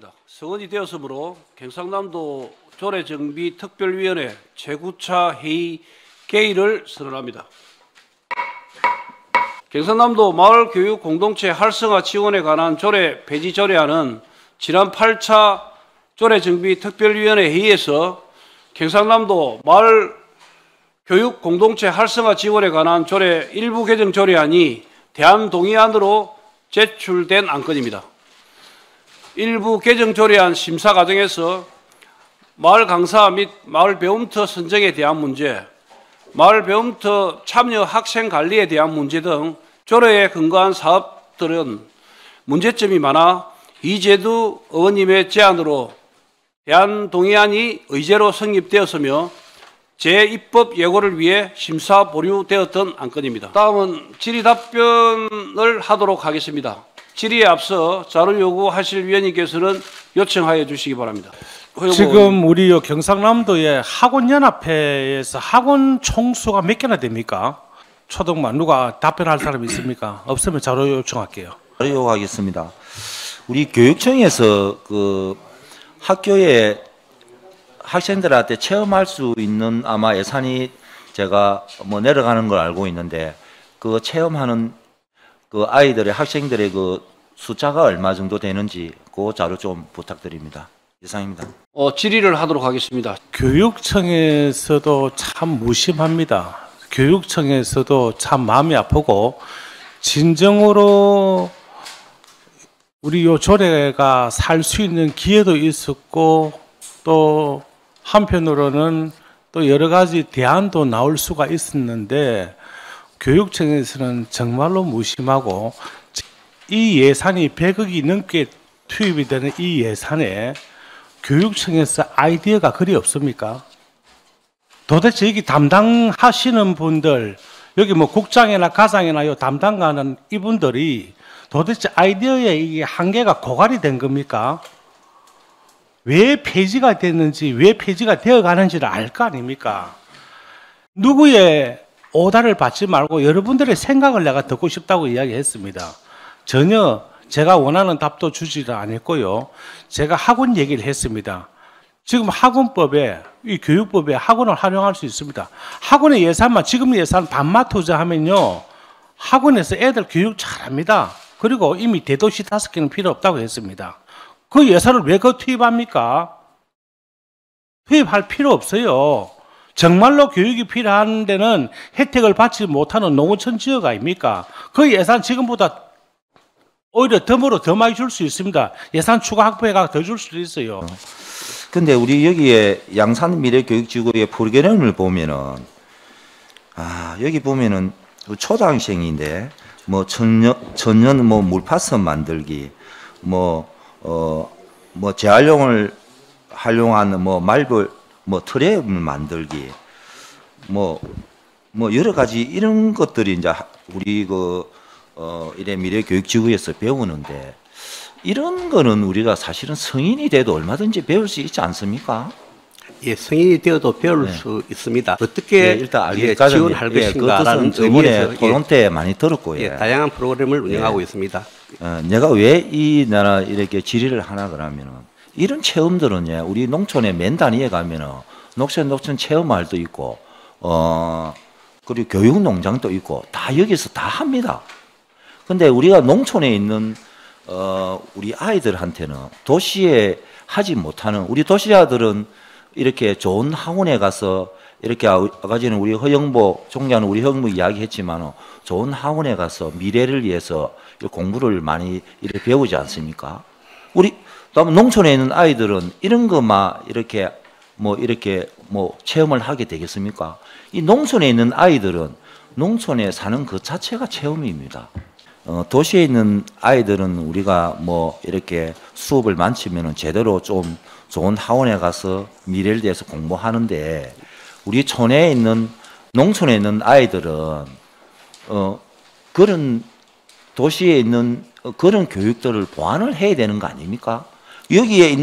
바랍니다. 성원이 되었으므로 경상남도 조례정비특별위원회 제9차 회의 개의를 선언합니다. 경상남도 마을교육 공동체 활성화 지원에 관한 조례 폐지 조례안은 지난 8차 조례정비특별위원회 회의에서 경상남도 마을교육 공동체 활성화 지원에 관한 조례 일부 개정 조례안이 대안동의안으로 제출된 안건입니다. 일부 개정 조례안 심사 과정에서 마을 강사 및 마을 배움터 선정에 대한 문제, 마을 배움터 참여 학생 관리에 대한 문제 등 조례에 근거한 사업들은 문제점이 많아 이재두 의원님의 제안으로 대안동의안이 의제로 성립되었으며 재입법 예고를 위해 심사 보류되었던 안건입니다. 다음은 질의답변을 하도록 하겠습니다. 질의에 앞서 자료 요구하실 위원님께서는 요청하여 주시기 바랍니다. 지금 우리 경상남도의 학원연합회에서 학원 총수가 몇 개나 됩니까? 초등반 누가 답변할 사람 있습니까? 없으면 자료 요청할게요. 자료 요구하겠습니다. 우리 교육청에서 그 학교에 학생들한테 체험할 수 있는 아마 예산이 제가 뭐 내려가는 걸 알고 있는데 그 체험하는 그 아이들의 학생들의 그 숫자가 얼마 정도 되는지 그 자료 좀 부탁드립니다. 이상입니다. 질의를 하도록 하겠습니다. 교육청에서도 참 무심합니다. 교육청에서도 참 마음이 아프고 진정으로 우리 요 조례가 살 수 있는 기회도 있었고 또 한편으로는 또 여러 가지 대안도 나올 수가 있었는데 교육청에서는 정말로 무심하고 이 예산이 100억이 넘게 투입이 되는 이 예산에 교육청에서 아이디어가 그리 없습니까? 도대체 여기 담당하시는 분들, 여기 뭐 국장이나 가장이나 요 담당하는 이분들이 도대체 아이디어의 이게 한계가 고갈이 된 겁니까? 왜 폐지가 됐는지, 왜 폐지가 되어 가는지를 알 거 아닙니까? 누구의 오다를 받지 말고 여러분들의 생각을 내가 듣고 싶다고 이야기했습니다. 전혀 제가 원하는 답도 주지를 않았고요. 제가 학원 얘기를 했습니다. 지금 학원법에, 이 교육법에 학원을 활용할 수 있습니다. 학원의 예산만, 지금 예산 반만 투자하면요. 학원에서 애들 교육 잘합니다. 그리고 이미 대도시 5개는 필요 없다고 했습니다. 그 예산을 왜 그 투입합니까? 투입할 필요 없어요. 정말로 교육이 필요한 데는 혜택을 받지 못하는 농어촌 지역 아닙니까? 그 예산 지금보다 오히려 덤으로 더 많이 줄 수 있습니다. 예산 추가 확보해가 더 줄 수도 있어요. 근데 우리 여기에 양산 미래교육지구의 프로그램을 보면은 여기 보면은 초등학생인데 뭐 천년 뭐 물파선 만들기 뭐 재활용을 활용한 뭐 말벌 뭐 트랩을 만들기 뭐 여러 가지 이런 것들이 이제 우리 이래 미래교육지구에서 배우는데 이런 거는 우리가 사실은 성인이 돼도 얼마든지 배울 수 있지 않습니까? 예, 성인이 되어도 배울 수 있습니다. 어떻게 일단 지원할 것인가라는 의문에 토론 때 많이 들었고 다양한 프로그램을 운영하고 있습니다. 내가 왜 이 나라 이렇게 질의를 하나 그러면은 이런 체험들은 우리 농촌의 맨 단위에 가면은 농촌 체험마을도 있고 그리고 교육농장도 있고 다 여기서 다 합니다. 근데 우리가 농촌에 있는 우리 아이들한테는 도시에 하지 못하는 우리 도시 아들은 이렇게 좋은 학원에 가서 이렇게 아까 전에 우리 허영보 총장은 우리 허영보 이야기했지만 좋은 학원에 가서 미래를 위해서 공부를 많이 이렇게 배우지 않습니까? 우리 농촌에 있는 아이들은 이런 것만 이렇게 체험을 하게 되겠습니까? 이 농촌에 있는 아이들은 농촌에 사는 그 자체가 체험입니다. 도시에 있는 아이들은 우리가 이렇게 수업을 마치면은 제대로 좀 좋은 학원에 가서 미래를 위해서 공부하는데 우리 촌에 있는 농촌에 있는 아이들은 그런 도시에 있는 그런 교육들을 보완을 해야 되는 거 아닙니까? 여기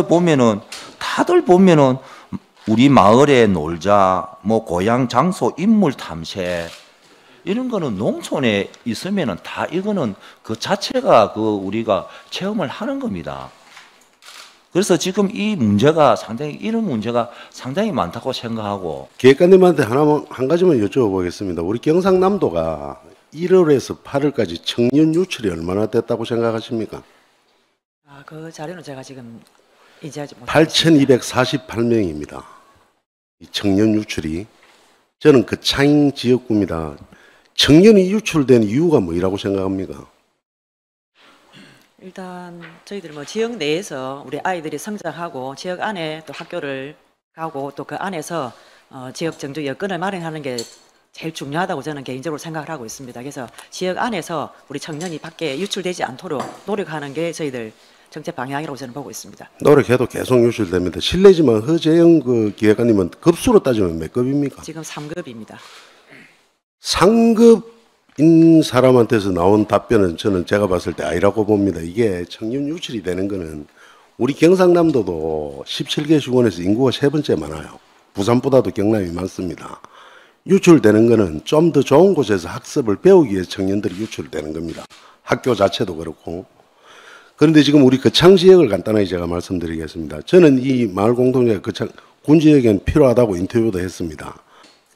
보면은 다들 보면은 우리 마을에 놀자, 고향 장소 인물 탐색 이런 거는 농촌에 있으면은 다 이거는 그 자체가 우리가 체험을 하는 겁니다. 그래서 지금 이 문제가 상당히 이런 문제가 상당히 많다고 생각하고 기획관님한테 한 가지만 여쭤보겠습니다. 우리 경상남도가 1월에서 8월까지 청년 유출이 얼마나 됐다고 생각하십니까? 그 자료는 제가 지금 인지하지 못합니다. 8,248명입니다. 이 청년 유출이. 저는 그 창인 지역구입니다. 청년이 유출된 이유가 뭐라고 생각합니까? 일단 저희들 뭐 지역 내에서 우리 아이들이 성장하고 지역 안에 또 학교를 가고 또 그 안에서 지역 정주 여건을 마련하는 게 제일 중요하다고 저는 개인적으로 생각을 하고 있습니다. 그래서 지역 안에서 우리 청년이 밖에 유출되지 않도록 노력하는 게 저희들 정책 방향이라고 저는 보고 있습니다. 노력해도 계속 유출됩니다. 실례지만 허재영 그 기획관님은 급수로 따지면 몇 급입니까? 지금 3급입니다. 상급인 사람한테서 나온 답변은 저는 제가 봤을 때 아니라고 봅니다. 이게 청년 유출이 되는 거는 우리 경상남도도 17개 주권에서 인구가 세 번째 많아요. 부산보다도 경남이 많습니다. 유출되는 거는 좀 더 좋은 곳에서 학습을 배우기 위해서 청년들이 유출되는 겁니다. 학교 자체도 그렇고. 그런데 지금 우리 거창 지역을 간단하게 제가 말씀드리겠습니다. 저는 이 마을 공동체 거창 군 지역엔 필요하다고 인터뷰도 했습니다.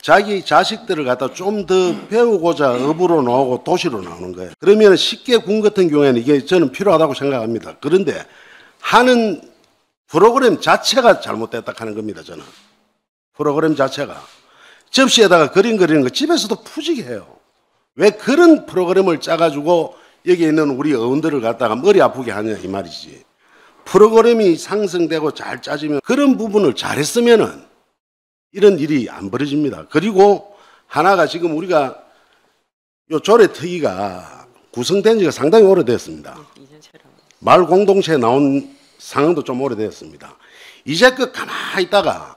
자기 자식들을 갖다 좀 더 배우고자 업으로 나오고 도시로 나오는 거예요. 그러면 쉽게 군 같은 경우에는 이게 저는 필요하다고 생각합니다. 그런데 하는 프로그램 자체가 잘못됐다 하는 겁니다. 저는 프로그램 자체가 접시에다가 그림 그리는 거 집에서도 푸지게 해요. 왜 그런 프로그램을 짜가지고 여기 있는 우리 어른들을 갖다가 머리 아프게 하냐 이 말이지. 프로그램이 상승되고 잘 짜지면 그런 부분을 잘했으면은 이런 일이 안 벌어집니다. 그리고 하나가 지금 우리가 요 조례특위가 구성된 지가 상당히 오래됐습니다. 마을 공동체에 나온 상황도 좀 오래됐습니다. 이제 그 가만히 있다가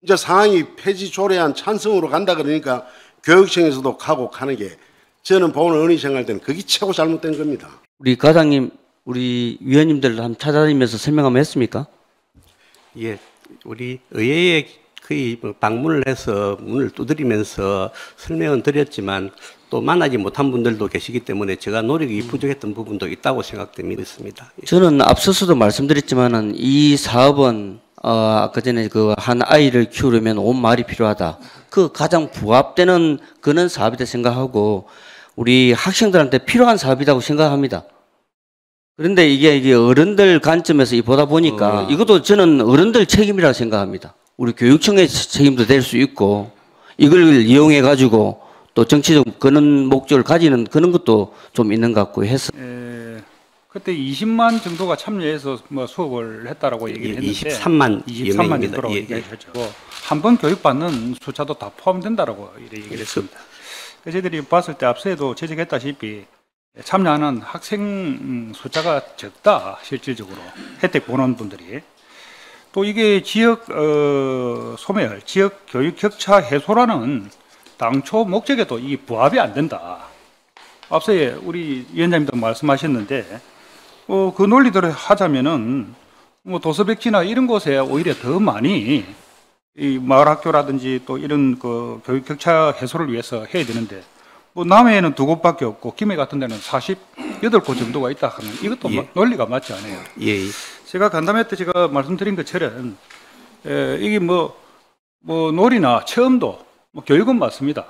이제 상황이 폐지 조례안 찬성으로 간다 그러니까 교육청에서도 가고 가는 게 저는 보는 어른이 생각할 때는 그게 최고 잘못된 겁니다. 우리 과장님, 우리 위원님들 한번 찾아다니면서 설명 한번 했습니까? 예, 우리 의회에 거의 방문을 해서 문을 두드리면서 설명은 드렸지만 또 만나지 못한 분들도 계시기 때문에 제가 노력이 부족했던 부분도 있다고 생각됩니다. 저는 앞서서도 말씀드렸지만은 이 사업은 아까 전에 그 한 아이를 키우려면 온 마을이 필요하다. 그 가장 부합되는 그런 사업이다 생각하고 우리 학생들한테 필요한 사업이라고 생각합니다. 그런데 이게 어른들 관점에서 보다 보니까 이것도 저는 어른들 책임이라고 생각합니다. 우리 교육청의 책임도 될 수 있고 이걸 이용해 가지고 또 정치적 그런 목적을 가지는 그런 것도 좀 있는 것 같고 해서. 그때 20만 정도가 참여해서 뭐 수업을 했다라고 얘기를 했는데 23만 정도라고 얘기했죠. 한 번 교육받는 숫자도 다 포함된다라고 얘기를 했습니다. 그래서 저희들이 봤을 때 앞서에도 지적했다시피 참여하는 학생 숫자가 적다 실질적으로 혜택 보는 분들이. 또 이게 지역 소멸, 지역 교육 격차 해소라는 당초 목적에도 이 부합이 안 된다. 앞서에 우리 위원장님도 말씀하셨는데 그 논리대로 하자면은 뭐 도서백지나 이런 곳에 오히려 더 많이 이 마을학교라든지 또 이런 그 교육 격차 해소를 위해서 해야 되는데 뭐 남해에는 2곳밖에 없고 김해 같은 데는 48곳 정도가 있다 하면 이것도 논리가 맞지 않아요. 제가 간담회 때 제가 말씀드린 것처럼 이게 뭐 놀이나 체험도 뭐 교육은 맞습니다.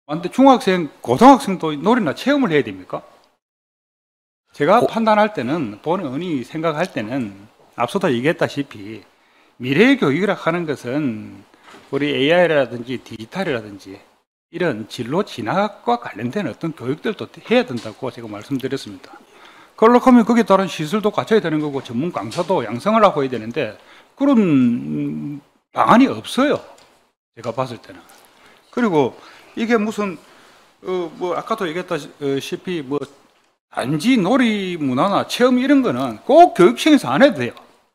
근데 중학생, 고등학생도 놀이나 체험을 해야 됩니까? 제가 판단할 때는 보는 언이 생각할 때는 앞서도 얘기했다시피 미래 교육이라 하는 것은 우리 AI라든지 디지털이라든지 이런 진로 진학과 관련된 어떤 교육들도 해야 된다고 제가 말씀드렸습니다. 그러려고 하면 거기에 따른 시설도 갖춰야 되는 거고 전문 강사도 양성을 하고 해야 되는데 그런 방안이 없어요. 제가 봤을 때는. 그리고 이게 무슨 뭐 아까도 얘기했다시피 뭐 단지 놀이 문화나 체험 이런 거는 꼭 교육청에서 안 해도 돼요.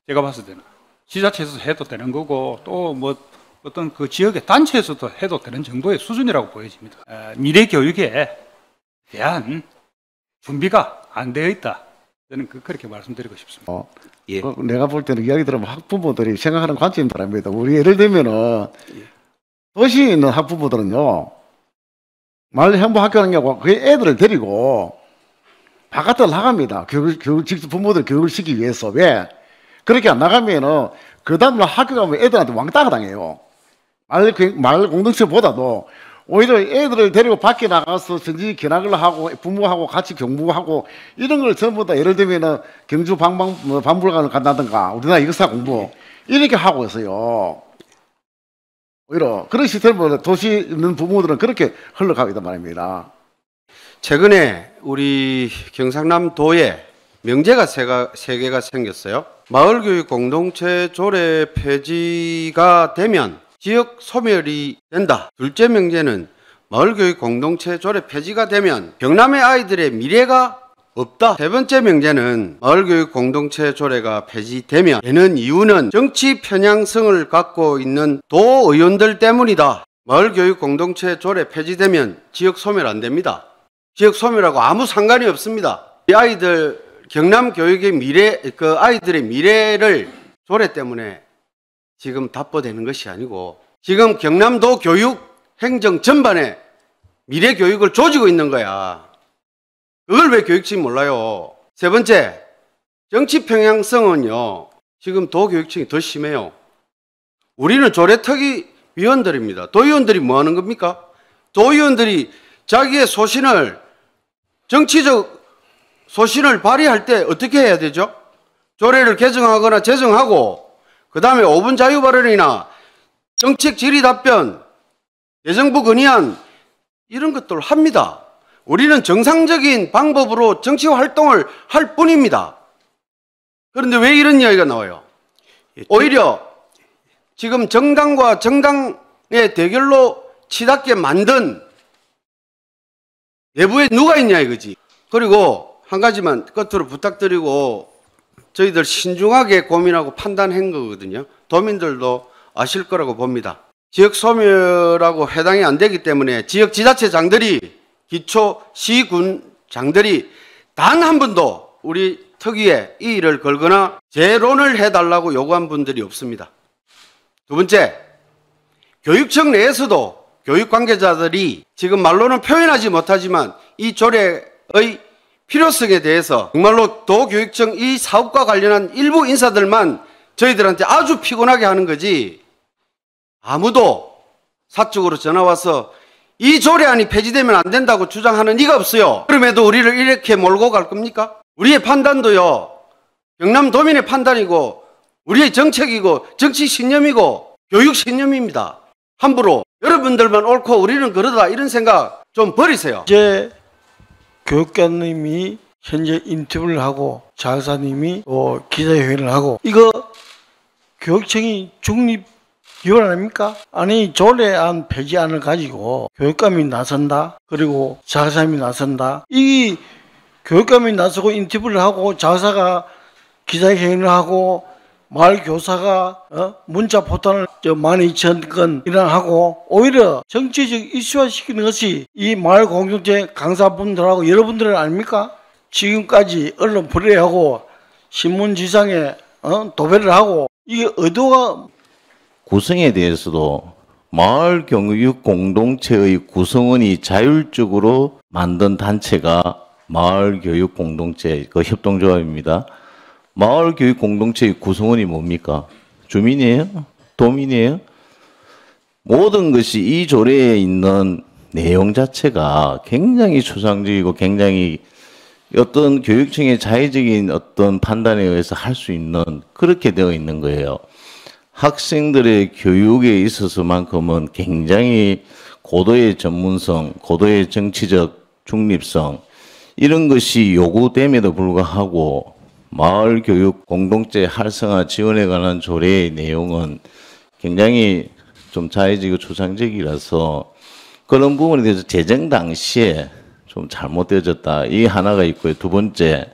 제가 봤을 때는 지자체에서 해도 되는 거고 또 뭐 어떤 그 지역의 단체에서도 해도 되는 정도의 수준이라고 보여집니다. 미래 교육에 대한 준비가 안 되어 있다. 저는 그렇게 말씀드리고 싶습니다. 내가 볼 때는 이야기 들으면 학부모들이 생각하는 관점이 다릅니다. 우리 예를 들면은 도시에 있는 학부모들은요, 마을 행보학교라는 게 아니고 그 애들을 데리고 바깥을 나갑니다. 직접 부모들 교육을 시키기 위해서. 왜? 그렇게 안 나가면은 그 다음날 학교 가면 애들한테 왕따가 당해요. 말 공동체보다도 오히려 애들을 데리고 밖에 나가서 정지 견학을 하고 부모하고 같이 공부하고 이런 걸 전부 다 예를 들면은 경주 박물관을 간다든가 우리나라 역사 공부 이렇게 하고 있어요. 오히려 그런 시스템을 도시에 있는 부모들은 그렇게 흘러가고 있단 말입니다. 최근에 우리 경상남도에 명제가 세 개가 생겼어요. 마을교육 공동체 조례 폐지가 되면 지역 소멸이 된다. 둘째 명제는 마을교육 공동체 조례 폐지가 되면 경남의 아이들의 미래가 없다. 세 번째 명제는 마을교육 공동체 조례가 폐지되면 되는 이유는 정치 편향성을 갖고 있는 도의원들 때문이다. 마을교육 공동체 조례 폐지되면 지역 소멸 안 됩니다. 지역 소멸하고 아무 상관이 없습니다. 이 아이들 경남 교육의 미래, 그 아이들의 미래를 조례 때문에 지금 답보되는 것이 아니고 지금 경남도 교육 행정 전반에 미래 교육을 조지고 있는 거야. 그걸 왜 교육청이 몰라요? 세 번째, 정치 평양성은요, 지금 도교육청이 더 심해요. 우리는 조례특위 위원들입니다. 도의원들이 뭐 하는 겁니까? 도의원들이 자기의 소신을, 정치적 소신을 발휘할 때 어떻게 해야 되죠? 조례를 개정하거나 제정하고 그 다음에 5분 자유 발언이나 정책 질의 답변, 예정부 건의안 이런 것들을 합니다. 우리는 정상적인 방법으로 정치 활동을 할 뿐입니다. 그런데 왜 이런 이야기가 나와요? 오히려 지금 정당과 정당의 대결로 치닫게 만든 내부에 누가 있냐 이거지. 그리고 한 가지만 끝으로 부탁드리고 저희들 신중하게 고민하고 판단한 거거든요. 도민들도 아실 거라고 봅니다. 지역 소멸하고 해당이 안 되기 때문에 지역 지자체장들이 기초 시군장들이 단 한 번도 우리 특위에 이 일을 걸거나 재론을 해달라고 요구한 분들이 없습니다. 두 번째, 교육청 내에서도 교육 관계자들이 지금 말로는 표현하지 못하지만 이 조례의 필요성에 대해서 정말로 도교육청 이 사업과 관련한 일부 인사들만 저희들한테 아주 피곤하게 하는 거지 아무도 사적으로 전화와서 이 조례안이 폐지되면 안 된다고 주장하는 이가 없어요. 그럼에도 우리를 이렇게 몰고 갈 겁니까? 우리의 판단도요, 경남도민의 판단이고 우리의 정책이고 정치 신념이고 교육 신념입니다. 함부로 여러분들만 옳고 우리는 그러다 이런 생각 좀 버리세요. 이제 교육관님이 현재 인터뷰를 하고 장사님이 기자회견을 하고 이거 교육청이 중립 기원 아닙니까? 아니 조례안 폐지안을 가지고 교육감이 나선다 그리고 장사님이 나선다 이 교육감이 나서고 인터뷰를 하고 장사가 기자회견을 하고 마을 교사가 문자 포탄을 12,000건 일어나고 오히려 정치적 이슈화 시키는 것이 이 마을 공동체 강사분들하고 여러분들 아닙니까? 지금까지 언론 플레이하고 신문지상에 도배를 하고 이게 의도가 구성에 대해서도 마을 교육 공동체의 구성원이 자율적으로 만든 단체가 마을 교육 공동체 그 협동조합입니다. 마을 교육 공동체의 구성원이 뭡니까? 주민이에요? 도민이에요? 모든 것이 이 조례에 있는 내용 자체가 굉장히 추상적이고 굉장히 어떤 교육청의 자의적인 어떤 판단에 의해서 할 수 있는 그렇게 되어 있는 거예요. 학생들의 교육에 있어서만큼은 굉장히 고도의 전문성, 고도의 정치적 중립성 이런 것이 요구됨에도 불구하고 마을 교육 공동체 활성화 지원에 관한 조례의 내용은 굉장히 좀 자의적이고 추상적이라서 그런 부분에 대해서 제정 당시에 좀 잘못되어졌다. 이 하나가 있고요. 두 번째,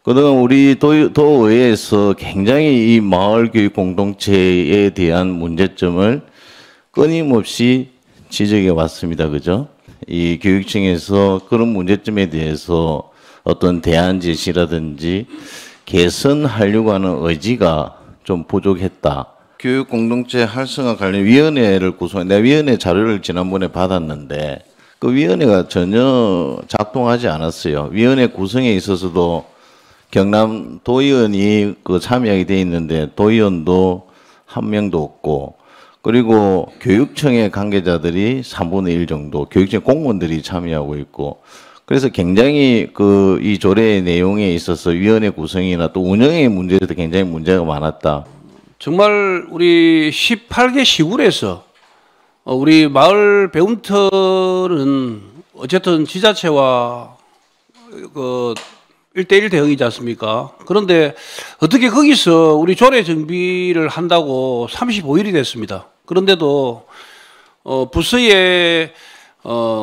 그동안 우리 도의회에서 굉장히 이 마을 교육 공동체에 대한 문제점을 끊임없이 지적해 왔습니다. 그죠? 이 교육청에서 그런 문제점에 대해서 어떤 대안 제시라든지 개선하려고 하는 의지가 좀 부족했다. 교육 공동체 활성화 관련 위원회를 구성한 내가 위원회 자료를 지난번에 받았는데 그 위원회가 전혀 작동하지 않았어요. 위원회 구성에 있어서도 경남 도의원이 그 참여하게 돼 있는데 도의원도 한 명도 없고, 그리고 교육청의 관계자들이 3분의 1 정도, 교육청 공무원들이 참여하고 있고, 그래서 굉장히 그 이 조례의 내용에 있어서 위원회 구성이나 또 운영의 문제에도 굉장히 문제가 많았다. 정말 우리 18개 시군에서 우리 마을 배움터는 어쨌든 지자체와 그 1대1 대응이지 않습니까? 그런데 어떻게 거기서 우리 조례 정비를 한다고 35일이 됐습니다. 그런데도 부서에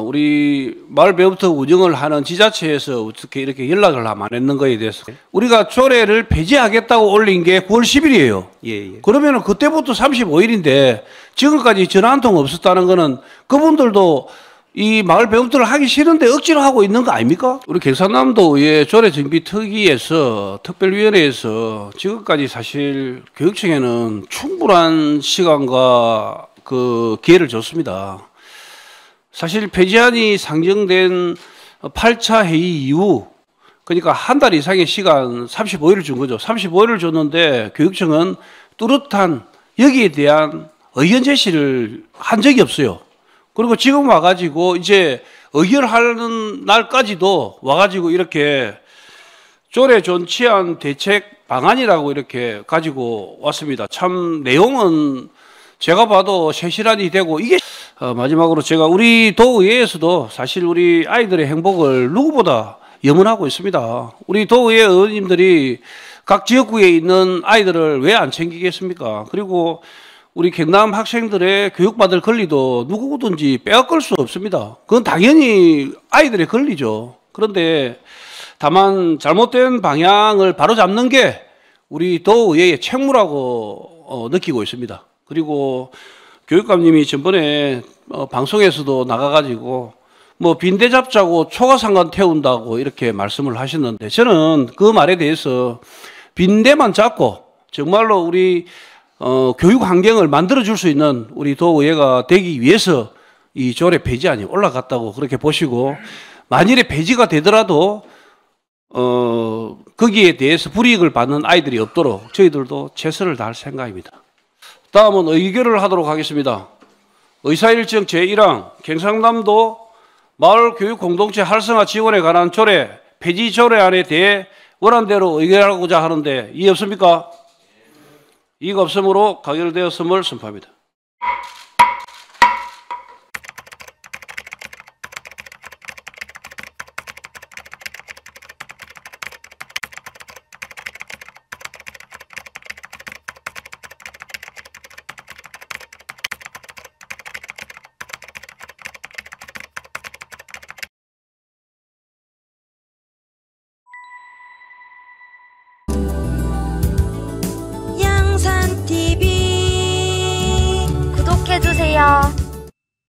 우리 마을 배움터 운영을 하는 지자체에서 어떻게 이렇게 연락을 안 했는 거에 대해서 우리가 조례를 폐지하겠다고 올린 게 9월 10일이에요. 예. 그러면은 그때부터 35일인데 지금까지 전화 한 통 없었다는 거는 그분들도 이 마을 배움터를 하기 싫은데 억지로 하고 있는 거 아닙니까? 우리 경상남도의 조례정비특위에서 특별위원회에서 지금까지 사실 교육청에는 충분한 시간과 그 기회를 줬습니다. 사실 폐지안이 상정된 8차 회의 이후, 그러니까 한 달 이상의 시간 35일을 준 거죠. 35일을 줬는데 교육청은 뚜렷한 여기에 대한 의견 제시를 한 적이 없어요. 그리고 지금 와가지고 이제 의결하는 날까지도 와가지고 이렇게 조례 존치안 대책 방안이라고 이렇게 가지고 왔습니다. 참 내용은 제가 봐도 세실한이 되고, 이게 마지막으로 제가 우리 도의회에서도 사실 우리 아이들의 행복을 누구보다 염원하고 있습니다. 우리 도의회 의원님들이 각 지역구에 있는 아이들을 왜 안 챙기겠습니까? 그리고 우리 경남 학생들의 교육받을 권리도 누구든지 빼앗길 수 없습니다. 그건 당연히 아이들의 권리죠. 그런데 다만 잘못된 방향을 바로잡는 게 우리 도의회의 책무라고 느끼고 있습니다. 그리고 교육감님이 전번에 방송에서도 나가가지고 뭐 빈대 잡자고 초가상관 태운다고 이렇게 말씀을 하셨는데, 저는 그 말에 대해서 빈대만 잡고 정말로 우리 교육 환경을 만들어줄 수 있는 우리 도의회가 되기 위해서 이 조례 폐지안이 올라갔다고 그렇게 보시고, 만일에 폐지가 되더라도 거기에 대해서 불이익을 받는 아이들이 없도록 저희들도 최선을 다할 생각입니다. 다음은 의결을 하도록 하겠습니다. 의사일정 제1항 경상남도 마을교육공동체 활성화 지원에 관한 조례 폐지 조례안에 대해 원안대로 의결하고자 하는데 이의 없습니까? 이의가 없으므로 가결되었음을 선포합니다. 양산TV 구독해주세요.